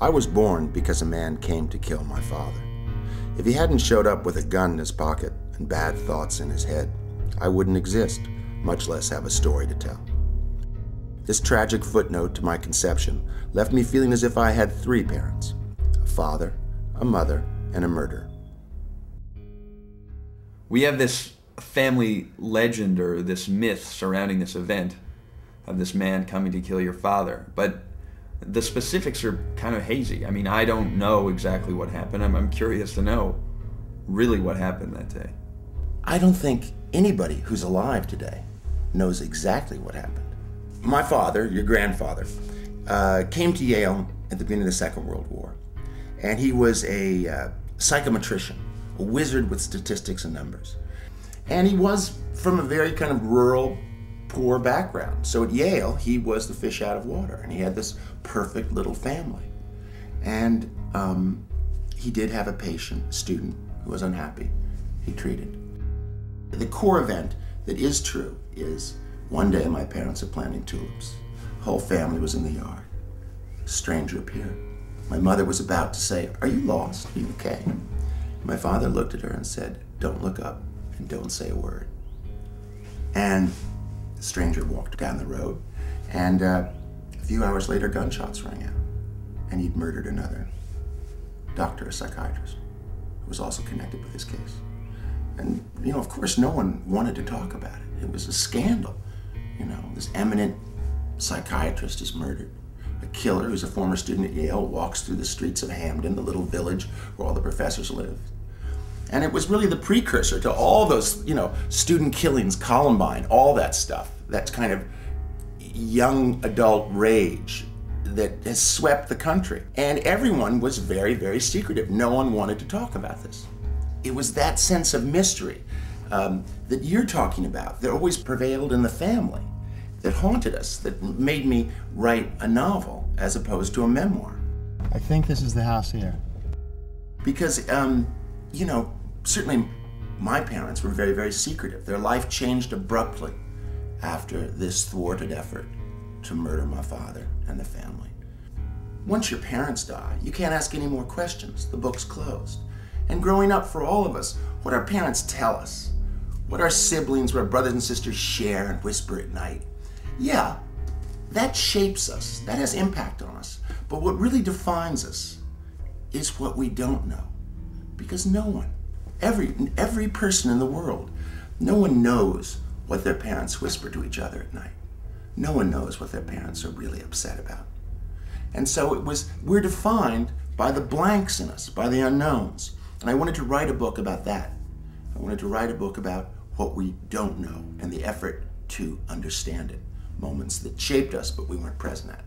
I was born because a man came to kill my father. If he hadn't showed up with a gun in his pocket and bad thoughts in his head, I wouldn't exist, much less have a story to tell. This tragic footnote to my conception left me feeling as if I had three parents: a father, a mother, and a murderer. We have this family legend or this myth surrounding this event of this man coming to kill your father, but the specifics are kind of hazy. I mean, I don't know exactly what happened. I'm curious to know really what happened that day. I don't think anybody who's alive today knows exactly what happened. My father, your grandfather, came to Yale at the beginning of the Second World War, and he was a psychometrician, a wizard with statistics and numbers. And he was from a very kind of rural, poor background. So at Yale, he was the fish out of water, and he had this perfect little family. And he did have a student who was unhappy. He treated. The core event that is true is one day my parents are planting tulips. The whole family was in the yard. A stranger appeared. My mother was about to say, "Are you lost? Are you okay?" My father looked at her and said, "Don't look up and don't say a word." And the stranger walked down the road, and a few hours later, gunshots rang out, and he'd murdered another doctor, a psychiatrist, who was also connected with his case. And, of course, no one wanted to talk about it. It was a scandal. This eminent psychiatrist is murdered. A killer who's a former student at Yale walks through the streets of Hamden, the little village where all the professors lived. And it was really the precursor to all those, student killings, Columbine, all that stuff, that kind of young adult rage that has swept the country. And everyone was very, very secretive. No one wanted to talk about this. It was that sense of mystery that you're talking about that always prevailed in the family, that haunted us, that made me write a novel as opposed to a memoir. I think this is the house here. Because, certainly my parents were very, very secretive. Their life changed abruptly after this thwarted effort to murder my father and the family. Once your parents die, you can't ask any more questions. The book's closed. And growing up for all of us, what our parents tell us, what our siblings, what our brothers and sisters share and whisper at night, yeah, that shapes us, that has impact on us. But what really defines us is what we don't know. Because no one, every person in the world, no one knows what their parents whisper to each other at night. No one knows what their parents are really upset about. And so we're defined by the blanks in us, by the unknowns. And I wanted to write a book about that. I wanted to write a book about what we don't know and the effort to understand it. Moments that shaped us, but we weren't present at.